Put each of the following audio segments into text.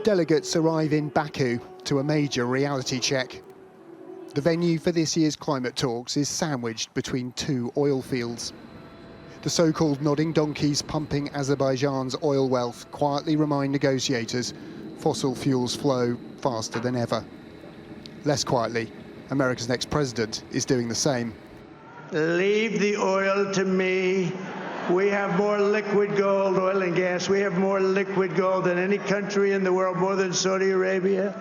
Delegates arrive in Baku to a major reality check. The venue for this year's climate talks is sandwiched between two oil fields. The so-called nodding donkeys pumping Azerbaijan's oil wealth quietly remind negotiators fossil fuels flow faster than ever. Less quietly, America's next president is doing the same. Leave the oil to me. We have more liquid gold, oil and gas. We have more liquid gold than any country in the world, more than Saudi Arabia.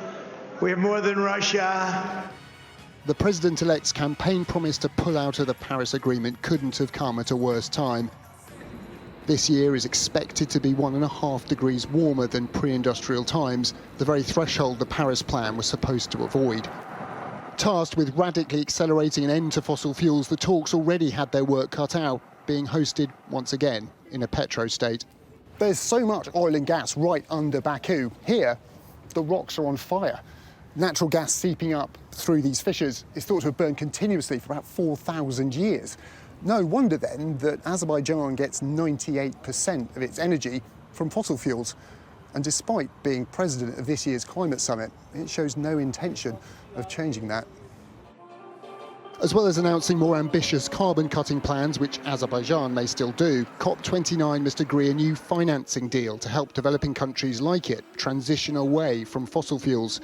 We have more than Russia. The president-elect's campaign promise to pull out of the Paris Agreement couldn't have come at a worse time. This year is expected to be 1.5 degrees warmer than pre-industrial times, the very threshold the Paris Plan was supposed to avoid. Tasked with radically accelerating an end to fossil fuels, the talks already had their work cut out, being hosted once again in a petro-state. There's so much oil and gas right under Baku. Here, the rocks are on fire. Natural gas seeping up through these fissures is thought to have burned continuously for about 4,000 years. No wonder then that Azerbaijan gets 98% of its energy from fossil fuels. And despite being president of this year's climate summit, it shows no intention of changing that. As well as announcing more ambitious carbon-cutting plans, which Azerbaijan may still do, COP29 must agree a new financing deal to help developing countries like it transition away from fossil fuels.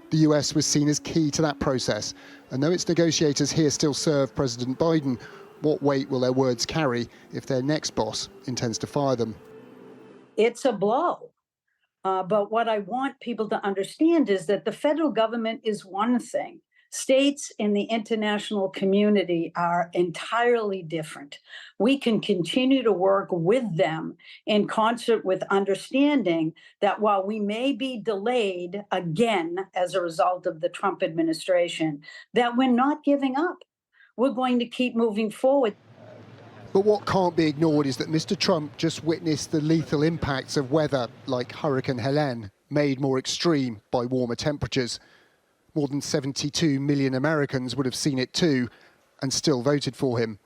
The US was seen as key to that process, and though its negotiators here still serve President Biden, what weight will their words carry if their next boss intends to fire them? It's a blow. But what I want people to understand is that the federal government is one thing. States in the international community are entirely different. We can continue to work with them in concert with understanding that while we may be delayed again as a result of the Trump administration, that we're not giving up. We're going to keep moving forward. But what can't be ignored is that Mr. Trump just witnessed the lethal impacts of weather like Hurricane Helene, made more extreme by warmer temperatures. More than 72 million Americans would have seen it too and still voted for him.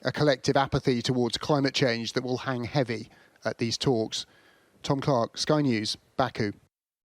A collective apathy towards climate change that will hang heavy at these talks. Tom Clark, Sky News, Baku.